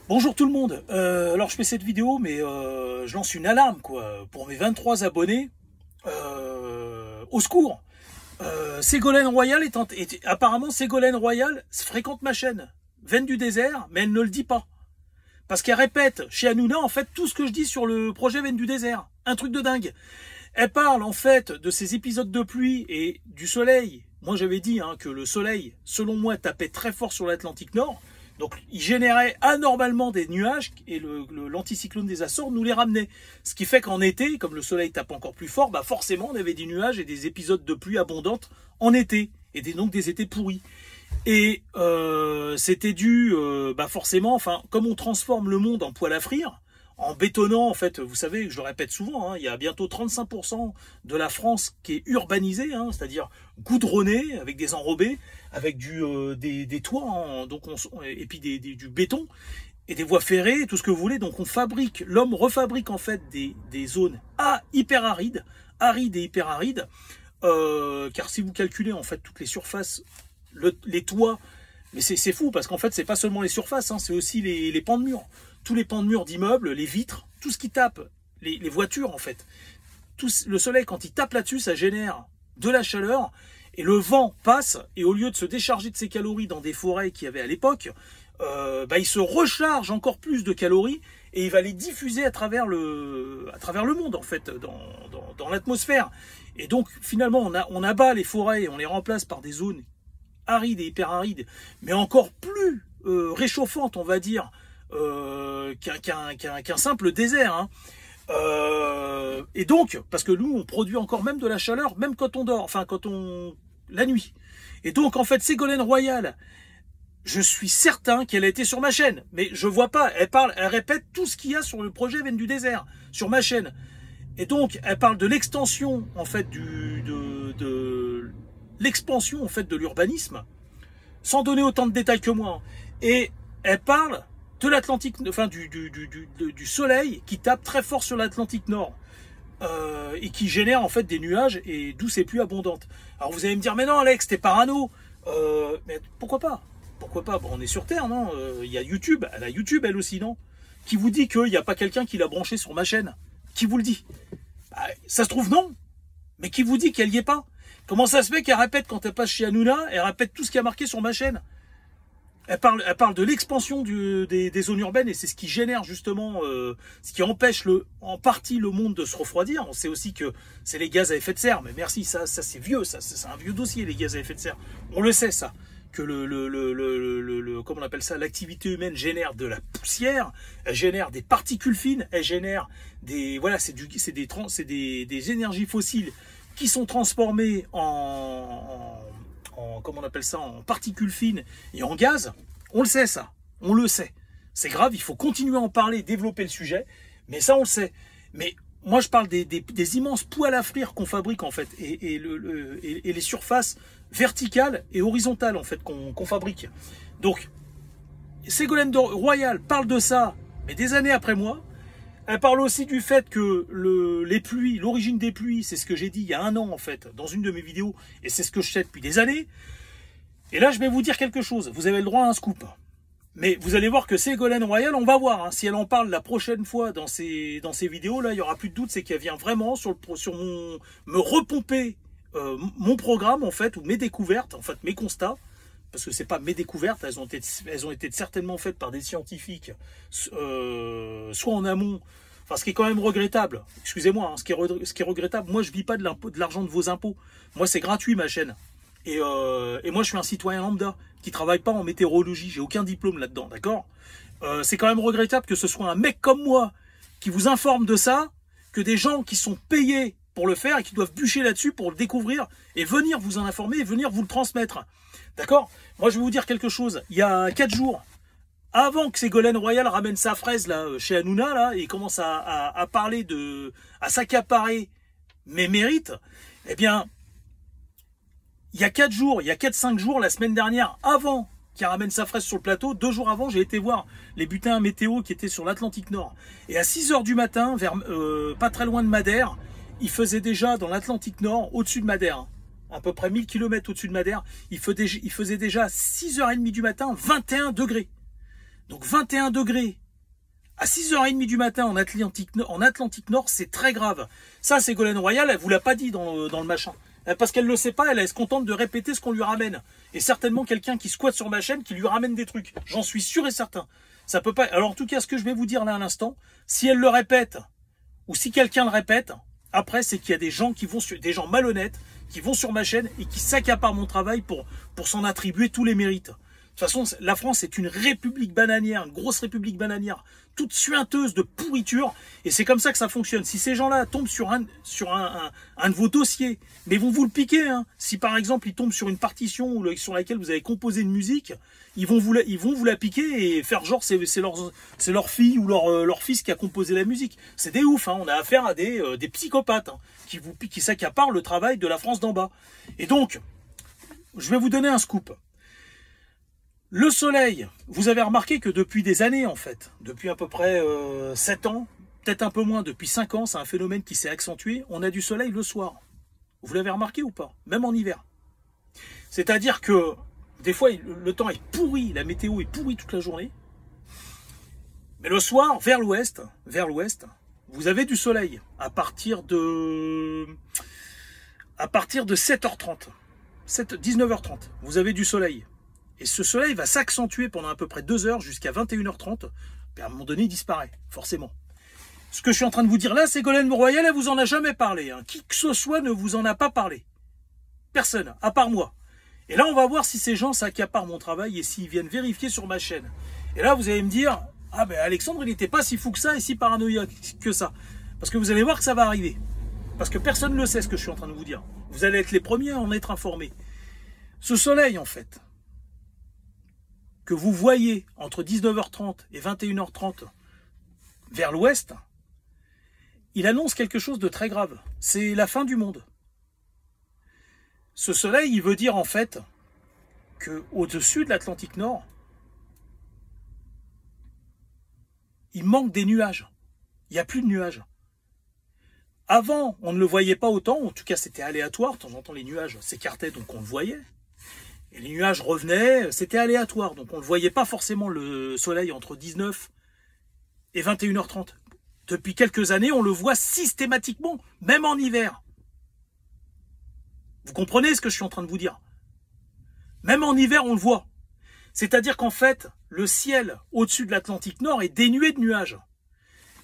Bonjour tout le monde, alors je fais cette vidéo mais je lance une alarme quoi pour mes 23 abonnés. Au secours, Ségolène Royal apparemment Ségolène Royal fréquente ma chaîne Veine du désert, mais elle ne le dit pas. Parce qu'elle répète chez Hanouna en fait tout ce que je dis sur le projet Veine du désert. Un truc de dingue. Elle parle en fait de ces épisodes de pluie et du soleil. Moi j'avais dit que le soleil, selon moi, tapait très fort sur l'Atlantique Nord. Donc il générait anormalement des nuages et l'anticyclone des Açores nous les ramenait. Ce qui fait qu'en été, comme le soleil tape encore plus fort, bah forcément on avait des nuages et des épisodes de pluie abondantes en été. Et donc des étés pourris. Et c'était dû, forcément, enfin, comme on transforme le monde en poêle à frire, en bétonnant, en fait, vous savez, je le répète souvent, il y a bientôt 35% de la France qui est urbanisée, c'est-à-dire goudronnée, avec des enrobés, avec des toits, et puis du béton, et des voies ferrées, tout ce que vous voulez. Donc l'homme refabrique en fait des zones hyper arides et hyper arides, car si vous calculez en fait toutes les surfaces, les toits, mais c'est fou parce qu'en fait c'est pas seulement les surfaces, c'est aussi les pans de murs. Tous les pans de murs d'immeubles, les vitres, tout ce qui tape, les voitures en fait. Le soleil, quand il tape là-dessus, ça génère de la chaleur et le vent passe et au lieu de se décharger de ses calories dans des forêts qu'il y avait à l'époque, il se recharge encore plus de calories et il va les diffuser à travers le monde en fait, dans l'atmosphère. Et donc finalement on abat les forêts et on les remplace par des zones arides et hyper arides, mais encore plus réchauffantes on va dire, qu'un simple désert. Et donc, parce que nous, on produit encore même de la chaleur, même quand on dort, la nuit. Et donc, en fait, Ségolène Royal, je suis certain qu'elle a été sur ma chaîne, mais je vois pas, elle répète tout ce qu'il y a sur le projet Veine du désert, sur ma chaîne. Et donc, elle parle de l'extension, en fait, de l'expansion, en fait, de l'urbanisme, sans donner autant de détails que moi. Et elle parle de l'Atlantique, enfin du soleil qui tape très fort sur l'Atlantique Nord et qui génère en fait des nuages et d'où c'est plus abondante. Alors vous allez me dire mais non Alex t'es parano, mais pourquoi pas bon, on est sur Terre non, il y a YouTube, elle a YouTube elle aussi non, qui vous dit qu'il n'y a pas quelqu'un qui l'a branché sur ma chaîne, qui vous le dit? Ça se trouve non, mais qui vous dit qu'elle y est pas? Comment ça se fait qu'elle répète quand elle passe chez Hanouna, elle répète tout ce qui a marqué sur ma chaîne? Elle parle de l'expansion des zones urbaines et c'est ce qui génère justement, ce qui empêche en partie le monde de se refroidir. On sait aussi que c'est les gaz à effet de serre, mais merci, ça c'est vieux, ça c'est un vieux dossier les gaz à effet de serre. On le sait ça, que comment on appelle ça, l'activité humaine génère de la poussière, elle génère des particules fines, elle génère des des énergies fossiles qui sont transformées comment on appelle ça, en particules fines et en gaz. On le sait ça, on le sait. C'est grave, il faut continuer à en parler, développer le sujet, mais ça on le sait. Mais moi je parle des immenses poêles à frire qu'on fabrique en fait, et les surfaces verticales et horizontales en fait qu'on fabrique. Donc Ségolène Royal parle de ça, mais des années après moi. Elle parle aussi du fait que les pluies, l'origine des pluies, c'est ce que j'ai dit il y a un an en fait, dans une de mes vidéos, et c'est ce que je sais depuis des années. Et là, je vais vous dire quelque chose, vous avez le droit à un scoop. Mais vous allez voir que Ségolène Royal, on va voir, si elle en parle la prochaine fois dans ces vidéos, là, il n'y aura plus de doute, c'est qu'elle vient vraiment me repomper mon programme en fait, ou mes découvertes, en fait mes constats. Parce que c'est pas mes découvertes, elles ont été certainement faites par des scientifiques, soit en amont, enfin ce qui est quand même regrettable, excusez-moi, ce qui est regrettable, moi je vis pas de l'argent de vos impôts, moi c'est gratuit ma chaîne, et moi je suis un citoyen lambda, qui travaille pas en météorologie, j'ai aucun diplôme là-dedans, d'accord, c'est quand même regrettable que ce soit un mec comme moi, qui vous informe de ça, que des gens qui sont payés pour le faire, et qui doivent bûcher là-dessus pour le découvrir, et venir vous en informer, et venir vous le transmettre. D'accord? Moi, je vais vous dire quelque chose. Il y a 4 jours, avant que Ségolène Royal ramène sa fraise là, chez Hanouna, là, et commence à parler à s'accaparer mes mérites, eh bien, il y a 4 jours, il y a 4-5 jours, la semaine dernière, avant qu'il ramène sa fraise sur le plateau, 2 jours avant, j'ai été voir les bulletins météo qui étaient sur l'Atlantique Nord. Et à 6 h du matin, pas très loin de Madère, il faisait déjà dans l'Atlantique Nord, au-dessus de Madère, à peu près 1000 km au-dessus de Madère, il faisait déjà 6 h 30 du matin, 21 degrés. Donc 21 degrés à 6h30 du matin en Atlantique Nord, c'est très grave. Ça, Ségolène Royal, elle vous l'a pas dit dans le machin. Parce qu'elle le sait pas, elle se contente de répéter ce qu'on lui ramène. Et certainement quelqu'un qui squatte sur ma chaîne qui lui ramène des trucs. J'en suis sûr et certain. Ça peut pas. Alors en tout cas, ce que je vais vous dire là à l'instant, si elle le répète, ou si quelqu'un le répète, après c'est qu'il y a des gens des gens malhonnêtes, qui vont sur ma chaîne et qui s'accaparent mon travail pour s'en attribuer tous les mérites. De toute façon, la France est une république bananière, une grosse république bananière, toute suinteuse de pourriture, et c'est comme ça que ça fonctionne. Si ces gens-là tombent sur un de vos dossiers, mais vont vous le piquer, hein. Si par exemple ils tombent sur une partition sur laquelle vous avez composé une musique, ils vont vous la piquer et faire genre c'est leur fille ou leur fils qui a composé la musique. C'est des ouf, hein. On a affaire à des psychopathes, hein, qui s'accaparent le travail de la France d'en bas. Et donc, je vais vous donner un scoop. Le soleil, vous avez remarqué que depuis des années en fait, depuis à peu près 7 ans, peut-être un peu moins, depuis 5 ans, c'est un phénomène qui s'est accentué, on a du soleil le soir. Vous l'avez remarqué ou pas? Même en hiver. C'est-à-dire que des fois le temps est pourri, la météo est pourrie toute la journée, mais le soir, vers l'ouest, vous avez du soleil à partir de 7h30, 19h30, vous avez du soleil. Et ce soleil va s'accentuer pendant à peu près 2 heures jusqu'à 21h30. Puis à un moment donné, il disparaît, forcément. Ce que je suis en train de vous dire là, Ségolène Royal, elle vous en a jamais parlé. Hein. Qui que ce soit ne vous en a pas parlé. Personne, à part moi. Et là, on va voir si ces gens s'accaparent mon travail et s'ils viennent vérifier sur ma chaîne. Et là, vous allez me dire, ah ben Alexandre, il n'était pas si fou que ça et si paranoïaque que ça. Parce que vous allez voir que ça va arriver. Parce que personne ne le sait ce que je suis en train de vous dire. Vous allez être les premiers à en être informés. Ce soleil, en fait, que vous voyez entre 19h30 et 21h30 vers l'ouest, il annonce quelque chose de très grave. C'est la fin du monde. Ce soleil, il veut dire en fait que au-dessus de l'Atlantique Nord, il manque des nuages. Il n'y a plus de nuages. Avant, on ne le voyait pas autant, en tout cas c'était aléatoire, de temps en temps les nuages s'écartaient donc on le voyait. Et les nuages revenaient, c'était aléatoire, donc on ne voyait pas forcément le soleil entre 19 et 21h30. Depuis quelques années, on le voit systématiquement, même en hiver. Vous comprenez ce que je suis en train de vous dire? Même en hiver, on le voit. C'est-à-dire qu'en fait, le ciel au-dessus de l'Atlantique Nord est dénué de nuages.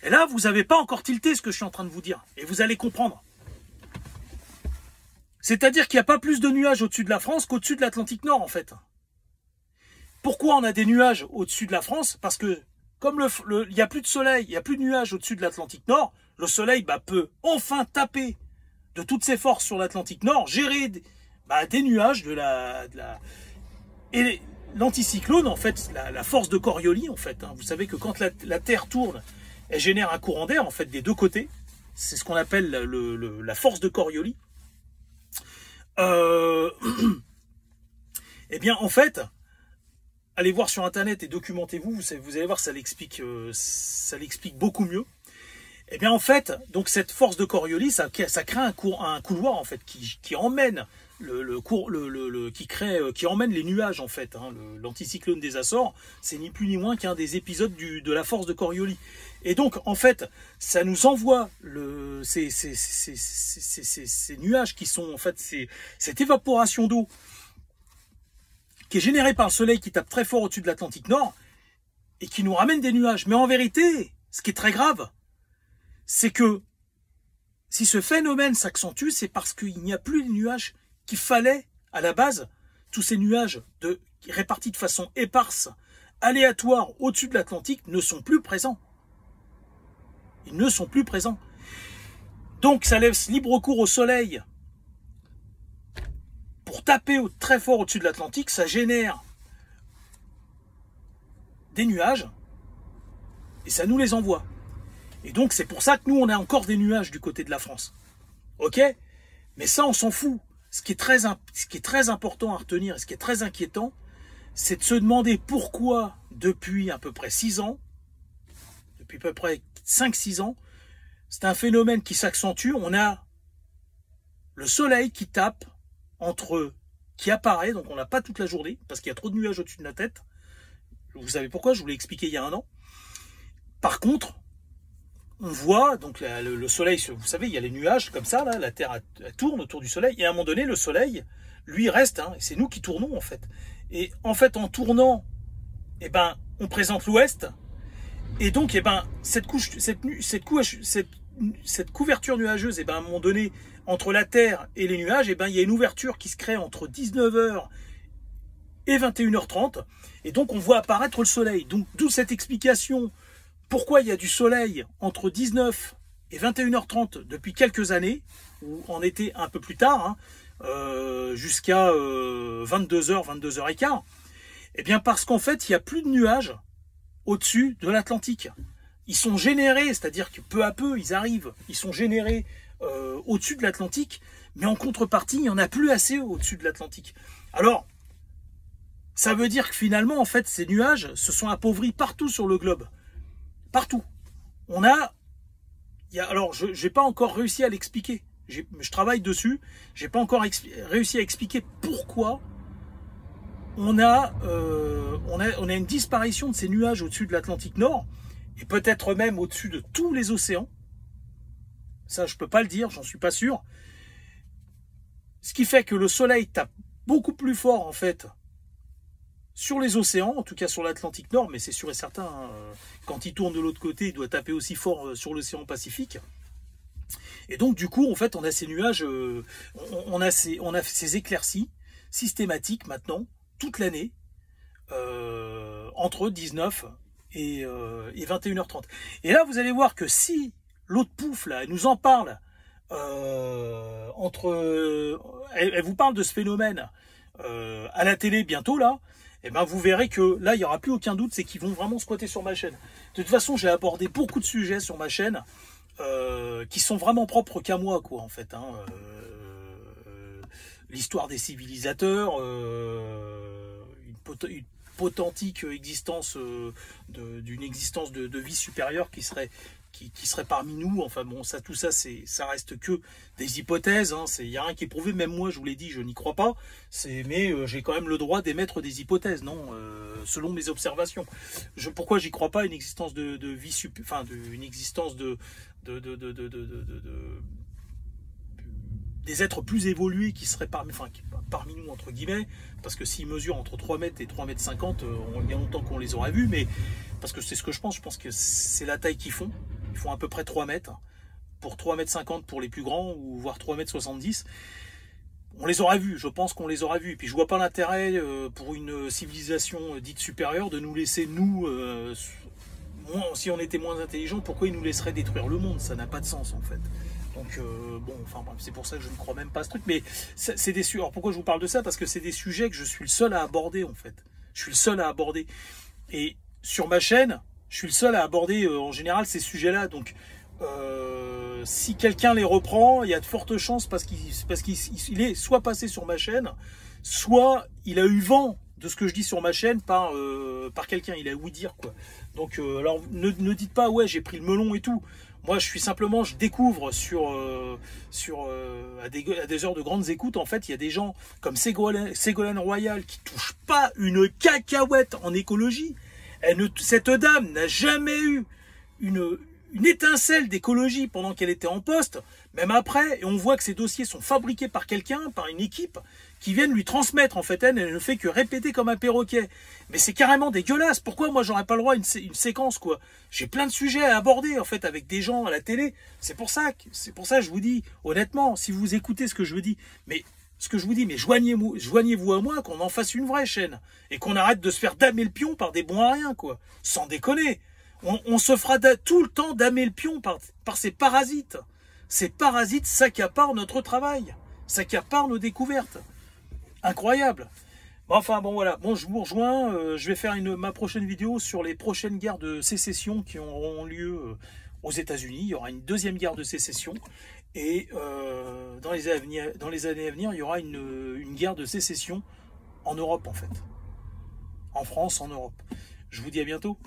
Et là, vous n'avez pas encore tilté ce que je suis en train de vous dire. Et vous allez comprendre. C'est-à-dire qu'il n'y a pas plus de nuages au-dessus de la France qu'au-dessus de l'Atlantique Nord, en fait. Pourquoi on a des nuages au-dessus de la France? Parce que, comme il n'y a plus de soleil, il n'y a plus de nuages au-dessus de l'Atlantique Nord, le soleil peut enfin taper de toutes ses forces sur l'Atlantique Nord, gérer des nuages et l'anticyclone, en fait, la force de Coriolis, en fait. Hein, vous savez que quand la Terre tourne, elle génère un courant d'air, en fait, des deux côtés. C'est ce qu'on appelle la force de Coriolis. Eh bien, en fait, allez voir sur Internet et documentez-vous, vous allez voir, ça l'explique beaucoup mieux. Eh bien, en fait, donc cette force de Coriolis, ça crée un couloir, en fait, qui emmène qui emmène les nuages, en fait. Hein, l'anticyclone des Açores, c'est ni plus ni moins qu'un des épisodes de la force de Coriolis. Et donc, en fait, ça nous envoie ces nuages qui sont, en fait, cette évaporation d'eau qui est générée par le soleil qui tape très fort au-dessus de l'Atlantique Nord et qui nous ramène des nuages. Mais en vérité, ce qui est très grave, c'est que si ce phénomène s'accentue, c'est parce qu'il n'y a plus les nuages qu'il fallait à la base. Tous ces nuages répartis de façon éparse, aléatoire au-dessus de l'Atlantique ne sont plus présents. Ils ne sont plus présents. Donc ça laisse libre cours au soleil pour taper très fort au-dessus de l'Atlantique. Ça génère des nuages et ça nous les envoie. Et donc c'est pour ça que nous on a encore des nuages du côté de la France. Ok? Mais ça on s'en fout. Ce qui est très important à retenir et ce qui est très inquiétant, c'est de se demander pourquoi depuis à peu près 6 ans, depuis à peu près 5-6 ans, c'est un phénomène qui s'accentue. On a le soleil qui tape qui apparaît, donc on n'a pas toute la journée, parce qu'il y a trop de nuages au-dessus de la tête. Vous savez pourquoi? Je vous l'ai expliqué il y a 1 an. Par contre, on voit, donc le soleil, vous savez, il y a les nuages comme ça, là, la Terre elle tourne autour du soleil, et à un moment donné, le soleil, lui, reste, hein, et c'est nous qui tournons, en fait. Et en fait, en tournant, eh ben, on présente l'ouest, et donc, eh ben, cette couverture nuageuse, eh ben, à un moment donné, entre la Terre et les nuages, eh ben, il y a une ouverture qui se crée entre 19h et 21h30, et donc on voit apparaître le soleil. Donc, d'où cette explication. Pourquoi il y a du soleil entre 19 et 21h30 depuis quelques années, ou en été un peu plus tard, hein, jusqu'à 22h, 22h15, eh bien parce qu'en fait, il n'y a plus de nuages au-dessus de l'Atlantique. Ils sont générés, c'est-à-dire que peu à peu, ils arrivent, ils sont générés au-dessus de l'Atlantique, mais en contrepartie, il n'y en a plus assez au-dessus de l'Atlantique. Alors, ça veut dire que finalement, en fait, ces nuages se sont appauvris partout sur le globe. Partout. Alors, je n'ai pas encore réussi à l'expliquer. Je travaille dessus. J'ai pas encore réussi à expliquer pourquoi on a une disparition de ces nuages au-dessus de l'Atlantique Nord et peut-être même au-dessus de tous les océans. Ça, je peux pas le dire, j'en suis pas sûr. Ce qui fait que le soleil tape beaucoup plus fort, en fait, sur les océans, en tout cas sur l'Atlantique Nord, mais c'est sûr et certain, hein, quand il tourne de l'autre côté, il doit taper aussi fort sur l'océan Pacifique. Et donc, du coup, en fait, on a ces nuages, on a ces éclaircies systématiques maintenant, toute l'année, entre 19 et 21h30. Et là, vous allez voir que si l'autre pouffe, là, elle nous en parle, elle vous parle de ce phénomène à la télé bientôt, là, et ben vous verrez que là, il n'y aura plus aucun doute, c'est qu'ils vont vraiment squatter sur ma chaîne. De toute façon, j'ai abordé beaucoup de sujets sur ma chaîne qui sont vraiment propres qu'à moi, quoi, en fait. Hein, l'histoire des civilisateurs, une potentique existence d'une existence de vie supérieure qui serait parmi nous. Enfin bon, ça, tout ça, ça reste que des hypothèses. Hein, il n'y a rien qui est prouvé. Même moi, je vous l'ai dit, je n'y crois pas. Mais j'ai quand même le droit d'émettre des hypothèses, non, selon mes observations. Pourquoi j'y crois pas, une existence de vie une existence des êtres plus évolués qui seraient parmi nous, entre guillemets, parce que s'ils mesurent entre 3 mètres et 3 mètres 50, il y a longtemps qu'on les aurait vus, mais parce que c'est ce que je pense que c'est la taille qu'ils font. Ils font à peu près 3 mètres, pour 3 mètres 50 pour les plus grands, ou voire 3 mètres 70. On les aura vus, je pense qu'on les aura vus. Et puis je vois pas l'intérêt pour une civilisation dite supérieure de nous laisser, nous, si on était moins intelligents, pourquoi ils nous laisseraient détruire le monde? Ça n'a pas de sens, en fait. Donc bon, enfin bref, c'est pour ça que je ne crois même pas à ce truc. Mais c'est des sujets. Alors pourquoi je vous parle de ça? Parce que c'est des sujets que je suis le seul à aborder, en fait. Je suis le seul à aborder. Et sur ma chaîne, je suis le seul à aborder en général ces sujets-là. Donc si quelqu'un les reprend, il y a de fortes chances parce qu'il est soit passé sur ma chaîne, soit il a eu vent de ce que je dis sur ma chaîne par quelqu'un. Il a ouï dire, quoi. Donc alors ne dites pas ouais, j'ai pris le melon et tout. Moi, je découvre à des heures de grandes écoutes, en fait, il y a des gens comme Ségolène Royal qui touchent pas une cacahuète en écologie. Cette dame n'a jamais eu une étincelle d'écologie pendant qu'elle était en poste, même après, et on voit que ces dossiers sont fabriqués par quelqu'un, par une équipe, qui viennent lui transmettre. En fait, elle ne fait que répéter comme un perroquet. Mais c'est carrément dégueulasse. Pourquoi moi j'aurais pas le droit à une séquence, quoi? J'ai plein de sujets à aborder, en fait, avec des gens à la télé. C'est pour ça que je vous dis, honnêtement, si vous écoutez ce que je vous dis, mais joignez-vous à moi, qu'on en fasse une vraie chaîne. Et qu'on arrête de se faire damer le pion par des bons à rien, quoi. Sans déconner. On se fera tout le temps damer le pion par ces parasites. Ces parasites s'accaparent notre travail, s'accaparent nos découvertes. Incroyable. Enfin bon voilà, bon je vous rejoins, je vais faire ma prochaine vidéo sur les prochaines guerres de sécession qui auront lieu aux États-Unis. Il y aura une deuxième guerre de sécession et dans les années à venir, il y aura une guerre de sécession en Europe, en fait. En France, en Europe. Je vous dis à bientôt.